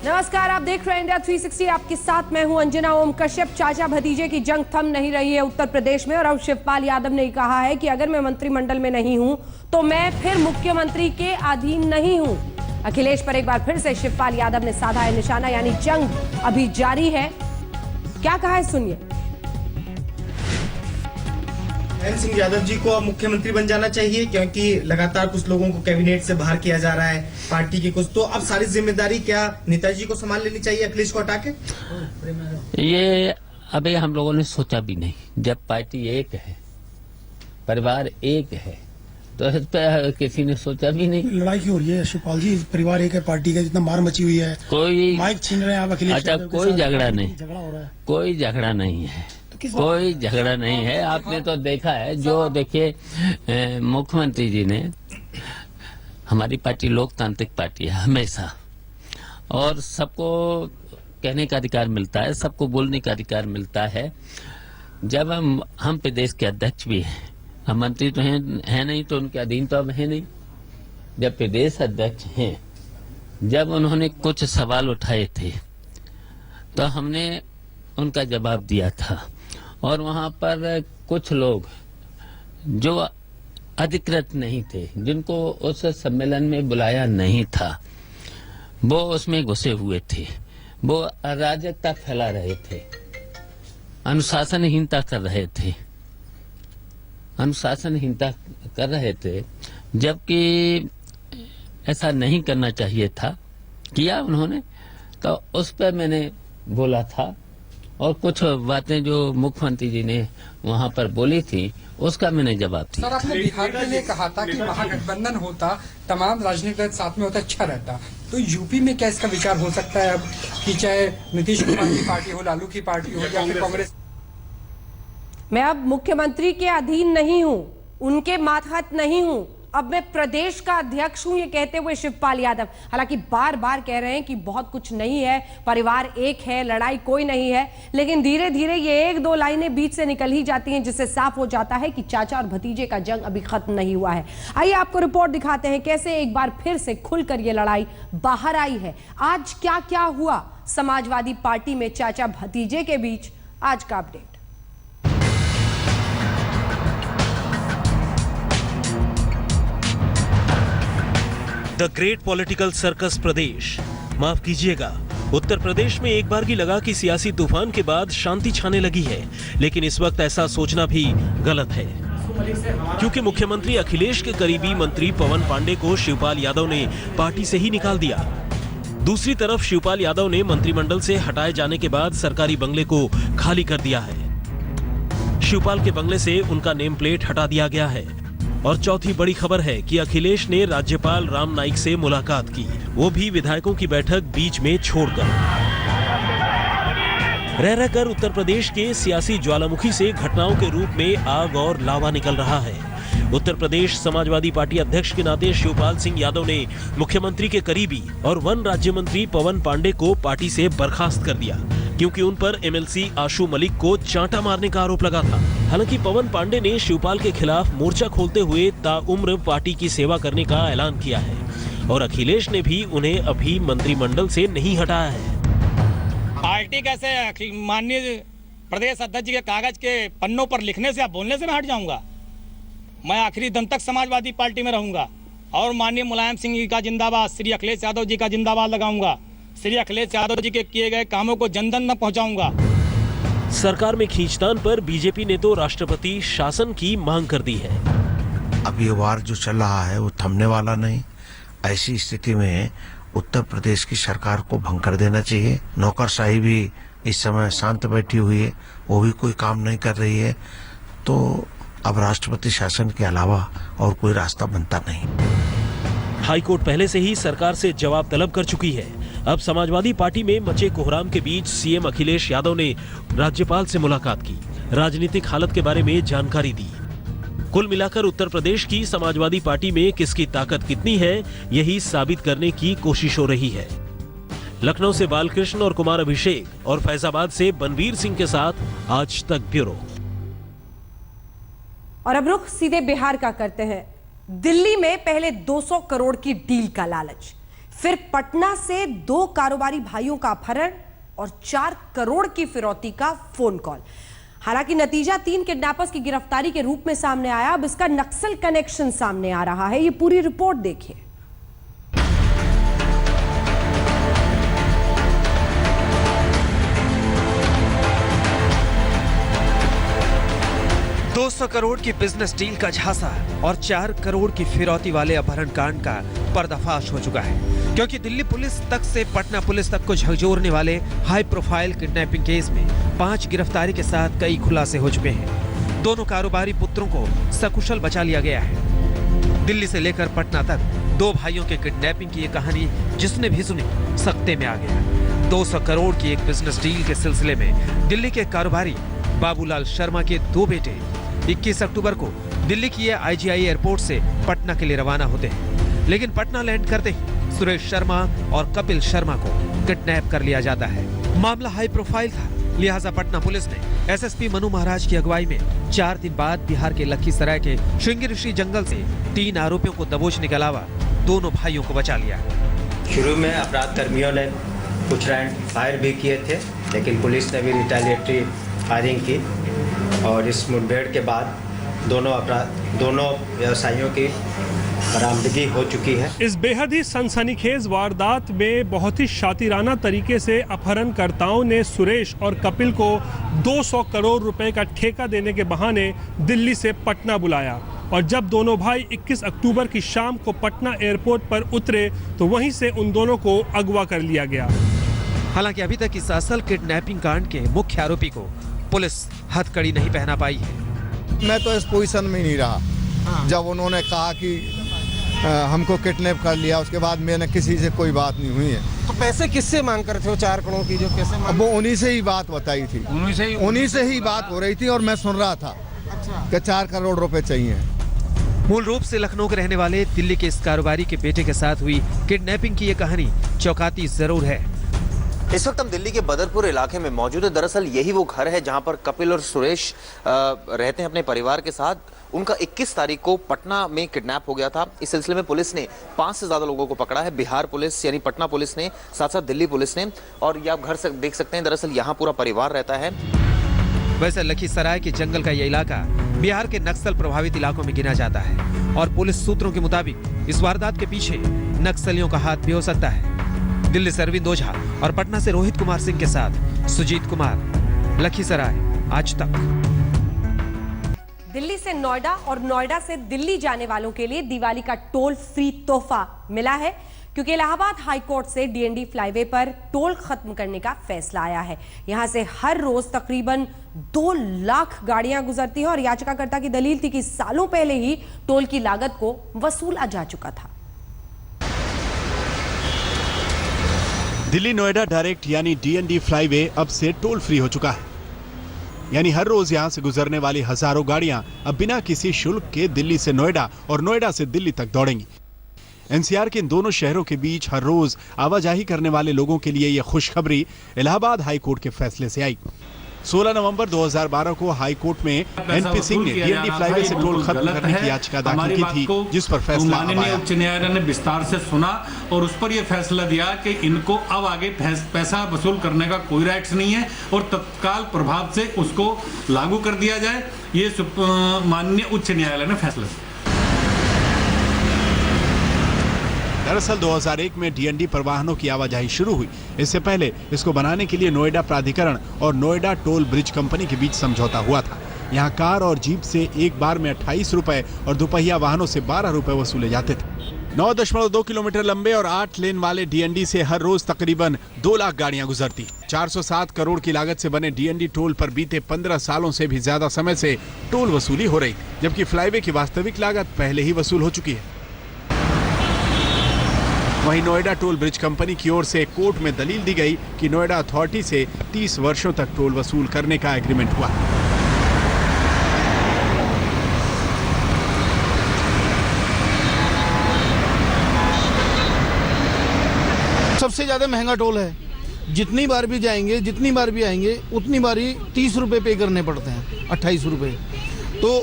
नमस्कार, आप देख रहे हैं इंडिया 360। आपके साथ मैं हूं अंजना ओम कश्यप। चाचा भतीजे की जंग थम नहीं रही है उत्तर प्रदेश में और अब शिवपाल यादव ने कहा है कि अगर मैं मंत्रिमंडल में नहीं हूं तो मैं फिर मुख्यमंत्री के अधीन नहीं हूं। अखिलेश पर एक बार फिर से शिवपाल यादव ने साधा है निशाना, यानी जंग अभी जारी है। क्या कहा है, सुनिए। मुलायम सिंह यादव जी को अब मुख्यमंत्री बन जाना चाहिए, क्योंकि लगातार कुछ लोगों को कैबिनेट से बाहर किया जा रहा है पार्टी के कुछ, तो अब सारी जिम्मेदारी क्या नेताजी को संभाल लेनी चाहिए अखिलेश को हटा के? ये अभी हम लोगों ने सोचा भी नहीं। जब पार्टी एक है, परिवार एक है, तो इस पे किसी ने सोचा भी नहीं। लड़ाई क्यों हो रही है शिवपाल जी? परिवार एक है, पार्टी का जितना मार मची हुई है, कोई माइक छीन रहे हैं आप अखिलेश। अच्छा, कोई झगड़ा नहीं, झगड़ा हो रहा है? कोई झगड़ा नहीं है, कोई झगड़ा नहीं है। आपने तो देखा है, जो देखिए मुख्यमंत्री जी ने, हमारी पार्टी लोकतांत्रिक पार्टी है हमेशा, और सबको कहने का अधिकार मिलता है, सबको बोलने का अधिकार मिलता है। जब हम प्रदेश के अध्यक्ष भी हैं, हम मंत्री तो है नहीं, तो उनके अधीन तो अब है नहीं। जब प्रदेश अध्यक्ष हैं, जब उन्होंने कुछ सवाल उठाए थे तो हमने उनका जवाब दिया था, और वहां पर कुछ लोग जो अधिकृत नहीं थे, जिनको उस सम्मेलन में बुलाया नहीं था, वो उसमें घुसे हुए थे, वो अराजकता फैला रहे थे, अनुशासनहीनता कर रहे थे, अनुशासनहीनता कर रहे थे, जबकि ऐसा नहीं करना चाहिए था। किया उन्होंने, तो उस पर मैंने बोला था, और कुछ बातें जो मुख्यमंत्री जी ने वहां पर बोली थी उसका मैंने जवाब दिया। सर, आपने बिहार के लिए कहा था कि महागठबंधन होता, तमाम राजनीतिक दल साथ में होता, अच्छा रहता। तो यूपी में क्या इसका विचार हो सकता है अब कि चाहे नीतीश कुमार की पार्टी हो, लालू की पार्टी हो या फिर कांग्रेस? मैं अब मुख्यमंत्री के अधीन नहीं हूं, उनके मातहत नहीं हूं, अब मैं प्रदेश का अध्यक्ष हूं, ये कहते हुए शिवपाल यादव हालांकि बार बार कह रहे हैं कि बहुत कुछ नहीं है, परिवार एक है, लड़ाई कोई नहीं है, लेकिन धीरे धीरे ये एक दो लाइनें बीच से निकल ही जाती हैं, जिससे साफ हो जाता है कि चाचा और भतीजे का जंग अभी खत्म नहीं हुआ है। आइए आपको रिपोर्ट दिखाते हैं कैसे एक बार फिर से खुलकर ये लड़ाई बाहर आई है। आज क्या क्या हुआ समाजवादी पार्टी में चाचा भतीजे के बीच, आज का update. The great political circus प्रदेश, माफ कीजिएगा, उत्तर प्रदेश में एक बार की लगा कि सियासी तूफान के बाद शांति छाने लगी है, लेकिन इस वक्त ऐसा सोचना भी गलत है, क्योंकि मुख्यमंत्री अखिलेश के करीबी मंत्री पवन पांडे को शिवपाल यादव ने पार्टी से ही निकाल दिया। दूसरी तरफ शिवपाल यादव ने मंत्रिमंडल से हटाए जाने के बाद सरकारी बंगले को खाली कर दिया है। शिवपाल के बंगले से उनका नेम प्लेट हटा दिया गया है। और चौथी बड़ी खबर है कि अखिलेश ने राज्यपाल राम नाईक से मुलाकात की, वो भी विधायकों की बैठक बीच में छोड़कर। रह रहकर उत्तर प्रदेश के सियासी ज्वालामुखी से घटनाओं के रूप में आग और लावा निकल रहा है। उत्तर प्रदेश समाजवादी पार्टी अध्यक्ष के नाते शिवपाल सिंह यादव ने मुख्यमंत्री के करीबी और वन राज्य मंत्री पवन पांडे को पार्टी से बर्खास्त कर दिया, क्योंकि उन पर एमएलसी आशु मलिक को चांटा मारने का आरोप लगा था। हालांकि पवन पांडे ने शिवपाल के खिलाफ मोर्चा खोलते हुए ताउम्र पार्टी की सेवा करने का ऐलान किया है, और अखिलेश ने भी उन्हें अभी मंत्रिमंडल से नहीं हटाया है। पार्टी कैसे माननीय प्रदेश अध्यक्ष जी के कागज के पन्नों पर लिखने से या बोलने से मैं हट जाऊंगा? मैं आखिरी दम तक समाजवादी पार्टी में रहूंगा, और माननीय मुलायम सिंह जी का जिंदाबाद, श्री अखिलेश यादव जी का जिंदाबाद लगाऊंगा, श्री अखिलेश यादव जी के किए गए कामों को जन जन तक पहुंचाऊंगा। सरकार में खींचतान पर बीजेपी ने तो राष्ट्रपति शासन की मांग कर दी है। अब ये वार जो चल रहा है वो थमने वाला नहीं। ऐसी स्थिति में उत्तर प्रदेश की सरकार को भंग कर देना चाहिए। नौकरशाही भी इस समय शांत बैठी हुई है, वो भी कोई काम नहीं कर रही है, तो अब राष्ट्रपति शासन के अलावा और कोई रास्ता बनता नहीं। हाईकोर्ट पहले से ही सरकार से जवाब तलब कर चुकी है। अब समाजवादी पार्टी में मचे कोहराम के बीच सीएम अखिलेश यादव ने राज्यपाल से मुलाकात की, राजनीतिक हालत के बारे में जानकारी दी। कुल मिलाकर उत्तर प्रदेश की समाजवादी पार्टी में किसकी ताकत कितनी है, यही साबित करने की कोशिश हो रही है। लखनऊ से बालकृष्ण और कुमार अभिषेक और फैजाबाद से बनवीर सिंह के साथ आज तक ब्यूरो। और अब रुख सीधे बिहार का करते हैं। दिल्ली में पहले 200 करोड़ की डील का लालच, फिर पटना से 2 कारोबारी भाइयों का अपहरण और 4 करोड़ की फिरौती का फोन कॉल। हालांकि नतीजा 3 किडनैपर्स की गिरफ्तारी के रूप में सामने आया। अब इसका नक्सल कनेक्शन सामने आ रहा है। ये पूरी रिपोर्ट देखिए। $200 करोड़ की बिजनेस डील का झांसा और 4 करोड़ की फिरौती वाले अपहरण कांड का पर्दाफाश हो चुका है, क्योंकि दिल्ली पुलिस तक से पटना पुलिस तक को झकझोरने वाले हाई प्रोफाइल किडनैपिंग केस में 5 गिरफ्तारी के साथ कई खुलासे हो चुके हैं। दोनों कारोबारी पुत्रों को सकुशल बचा लिया गया है। दिल्ली से लेकर पटना तक 2 भाइयों के किडनैपिंग की ये कहानी जिसने भी सुनी सकते में आ गया। 200 करोड़ की एक बिजनेस डील के सिलसिले में दिल्ली के कारोबारी बाबूलाल शर्मा के 2 बेटे 21 अक्टूबर को दिल्ली की आईजीआई एयरपोर्ट से पटना के लिए रवाना होते हैं, लेकिन पटना लैंड करते ही सुरेश शर्मा और कपिल शर्मा को किडनैप कर लिया जाता है। मामला हाई प्रोफाइल था, लिहाजा पटना पुलिस ने एसएसपी मनु महाराज की अगुवाई में 4 दिन बाद बिहार के लखीसराय के श्रृंगी ऋषि जंगल से 3 आरोपियों को दबोचने के अलावा दोनों भाइयों को बचा लिया। शुरू में अपराध कर्मियों ने कुछ राउंड फायर भी किए थे, लेकिन पुलिस ने भी रिटेलिएटरी फायरिंग की और इस मुठभेड़ के बाद दोनों व्यवसायियों की बरामदगी हो चुकी है। इस बेहद ही सनसनीखेज वारदात में बहुत ही शातिराना तरीके से अपहरणकर्ताओं ने सुरेश और कपिल को 200 करोड़ रुपए का ठेका देने के बहाने दिल्ली से पटना बुलाया और जब दोनों भाई 21 अक्टूबर की शाम को पटना एयरपोर्ट पर उतरे तो वहीं से उन दोनों को अगवा कर लिया गया। हालांकि अभी तक इस असल किडनैपिंग कांड के मुख्य आरोपी को पुलिस हथकड़ी नहीं पहना पाई है। मैं तो इस पोजीशन में नहीं रहा जब उन्होंने कहा कि हमको किडनैप कर लिया, उसके बाद मैंने किसी से कोई बात नहीं हुई है। तो पैसे किससे मांग कर थे वो 4 करोड़ की, जो कैसे मांग? वो उन्हीं से ही बात बताई थी, उन्हीं से ही बात हो रही थी और मैं सुन रहा था कि 4 करोड़ रुपए चाहिए। मूल रूप से लखनऊ के रहने वाले दिल्ली के इस कारोबारी के बेटे के साथ हुई किडनैपिंग की ये कहानी चौंकाती जरूर है। इस वक्त हम दिल्ली के बदरपुर इलाके में मौजूद है। दरअसल यही वो घर है जहां पर कपिल और सुरेश रहते हैं अपने परिवार के साथ। उनका 21 तारीख को पटना में किडनैप हो गया था। इस सिलसिले में पुलिस ने 5 से ज्यादा लोगों को पकड़ा है। बिहार पुलिस यानी पटना पुलिस ने, साथ साथ दिल्ली पुलिस ने, और ये आप घर से देख सकते हैं दरअसल यहाँ पूरा परिवार रहता है। वैसे लखीसराय के जंगल का ये इलाका बिहार के नक्सल प्रभावित इलाकों में गिना जाता है और पुलिस सूत्रों के मुताबिक इस वारदात के पीछे नक्सलियों का हाथ भी हो सकता है। दिल्ली से अरविंद ओझा और पटना से रोहित कुमार सिंह के साथ सुजीत कुमार, लखीसराय, आज तक। दिल्ली से नोएडा और नोएडा से दिल्ली जाने वालों के लिए दिवाली का टोल फ्री तोहफा मिला है, क्योंकि इलाहाबाद हाई कोर्ट से डीएनडी फ्लाईवे पर टोल खत्म करने का फैसला आया है। यहां से हर रोज तकरीबन 2 लाख गाड़ियां गुजरती हैं और याचिकाकर्ता की दलील थी कि सालों पहले ही टोल की लागत को वसूला जा चुका था। दिल्ली नोएडा डायरेक्ट यानी डीएनडी फ्लाईवे अब से टोल फ्री हो चुका है, यानी हर रोज यहां से गुजरने वाली हजारों गाड़ियां अब बिना किसी शुल्क के दिल्ली से नोएडा और नोएडा से दिल्ली तक दौड़ेंगी। एनसीआर के इन दोनों शहरों के बीच हर रोज आवाजाही करने वाले लोगों के लिए यह खुशखबरी इलाहाबाद हाई कोर्ट के फैसले से आई। 16 नवंबर 2012 को हाई कोर्ट में एनपी सिंह ने डीएनडी फ्लाईवे से टोल खत्म करने की याचिका दाखिल की थी, जिस पर फैसला माननीय उच्च न्यायालय ने विस्तार से सुना और उस पर यह फैसला दिया कि इनको अब आगे पैसा वसूल करने का कोई राइट्स नहीं है और तत्काल प्रभाव से उसको लागू कर दिया जाए। ये माननीय उच्च न्यायालय ने फैसला दिया। दरअसल 2001 में डीएनडी पर वाहनों की आवाजाही शुरू हुई। इससे पहले इसको बनाने के लिए नोएडा प्राधिकरण और नोएडा टोल ब्रिज कंपनी के बीच समझौता हुआ था। यहाँ कार और जीप से एक बार में 28 रुपए और दोपहिया वाहनों से 12 रुपए वसूले जाते थे। 9.2 किलोमीटर लंबे और 8 लेन वाले डीएनडी से हर रोज तकरीबन 2 लाख गाड़ियां गुजरती। 407 करोड़ की लागत से बने डीएनडी टोल पर बीते 15 सालों से भी ज्यादा समय से टोल वसूली हो रही, जबकि फ्लाईवे की वास्तविक लागत पहले ही वसूल हो चुकी है। वहीं नोएडा टोल ब्रिज कंपनी की ओर से कोर्ट में दलील दी गई कि नोएडा अथॉरिटी से 30 वर्षों तक टोल वसूल करने का एग्रीमेंट हुआ। सबसे ज्यादा महंगा टोल है। जितनी बार भी जाएंगे, जितनी बार भी आएंगे, उतनी बार ही 30 रुपए पे करने पड़ते हैं, 28 रुपए। तो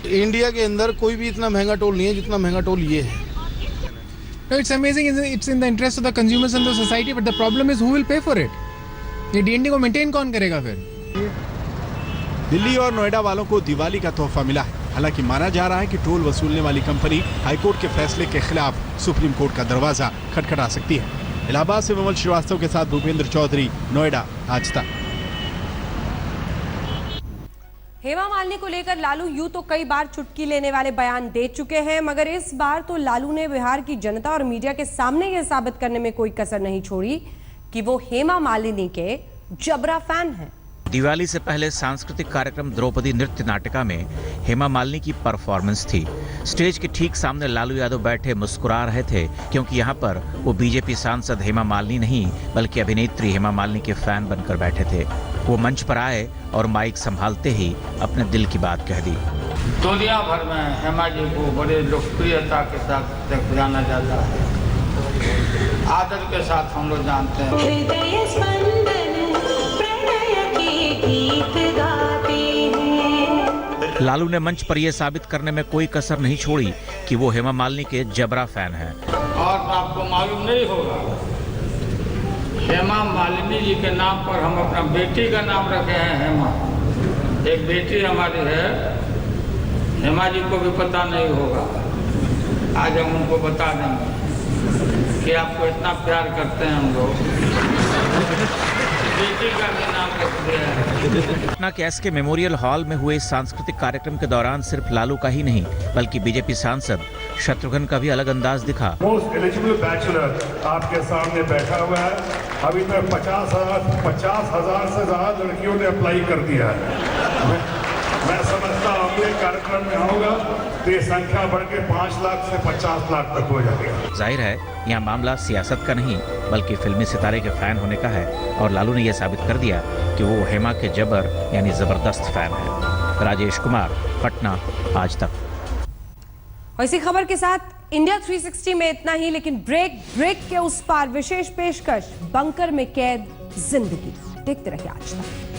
इंडिया के अंदर कोई भी इतना महंगा टोल नहीं है जितना महंगा टोल ये है। No, it's amazing. It's in the interest of the consumers and the society. But the problem is who will pay for it? ये DND को मेंटेन कौन करेगा फिर? दिल्ली और नोएडा वालों को दिवाली का तोहफा मिला है। हालांकि माना जा रहा है कि टोल वसूलने वाली कंपनी हाईकोर्ट के फैसले के खिलाफ सुप्रीम कोर्ट का दरवाजा खटखटा सकती है। इलाहाबाद से विमल श्रीवास्तव के साथ भूपेंद्र चौधरी, नोएडा, आज तक। हेमा मालिनी को लेकर लालू यूं तो कई बार चुटकी लेने वाले बयान दे चुके हैं, मगर इस बार तो लालू ने बिहार की जनता और मीडिया के सामने यह साबित करने में कोई कसर नहीं छोड़ी कि वो हेमा मालिनी के जबरा फैन हैं। दिवाली से पहले सांस्कृतिक कार्यक्रम द्रौपदी नृत्य नाटिका में हेमा मालिनी की परफॉर्मेंस थी। स्टेज के ठीक सामने लालू यादव बैठे मुस्कुरा रहे थे, क्योंकि यहाँ पर वो बीजेपी सांसद हेमा मालिनी नहीं बल्कि अभिनेत्री हेमा मालिनी के फैन बनकर बैठे थे। वो मंच पर आए और माइक संभालते ही अपने दिल की बात कह दी। दुनिया भर में हेमा जी को बड़े लोकप्रियता के साथ जाना जाता है, आदर के साथ हम लोग जानते हैं। लालू ने मंच पर यह साबित करने में कोई कसर नहीं छोड़ी कि वो हेमा मालिनी के जबरा फैन हैं। और आपको मालूम नहीं होगा, हेमा मालिनी जी के नाम पर हम अपना बेटी का नाम रखे हैं हेमा। एक बेटी हमारी है, हेमा जी को भी पता नहीं होगा। आज हम उनको बता देंगे कि आपको इतना प्यार करते हैं हम लोग। बेटी का भी नाम रख दिया है। पटना के एसके मेमोरियल हॉल में हुए सांस्कृतिक कार्यक्रम के दौरान सिर्फ लालू का ही नहीं बल्कि बीजेपी सांसद शत्रुघ्न का भी अलग अंदाज दिखा। मोस्ट एलिजिबल बैचलर आपके सामने बैठा हुआ है। अभी तक 50,000 से ज्यादा लड़कियों ने अप्लाई कर दिया है। मैं समझता हूँ अगले कार्यक्रम में आऊंगा तो ये संख्या बढ़ के 5 लाख से 50 लाख तक हो जाएगा। जाहिर है यहाँ मामला सियासत का नहीं बल्कि फिल्मी सितारे के फैन होने का है, और लालू ने यह साबित कर दिया कि वो हेमा के जबर यानी जबरदस्त फैन है। राजेश कुमार, पटना, आज तक। और इसी खबर के साथ इंडिया 360 में इतना ही, लेकिन ब्रेक के उस पार विशेष पेशकश, बंकर में कैद जिंदगी। देखते रहिए आज तक।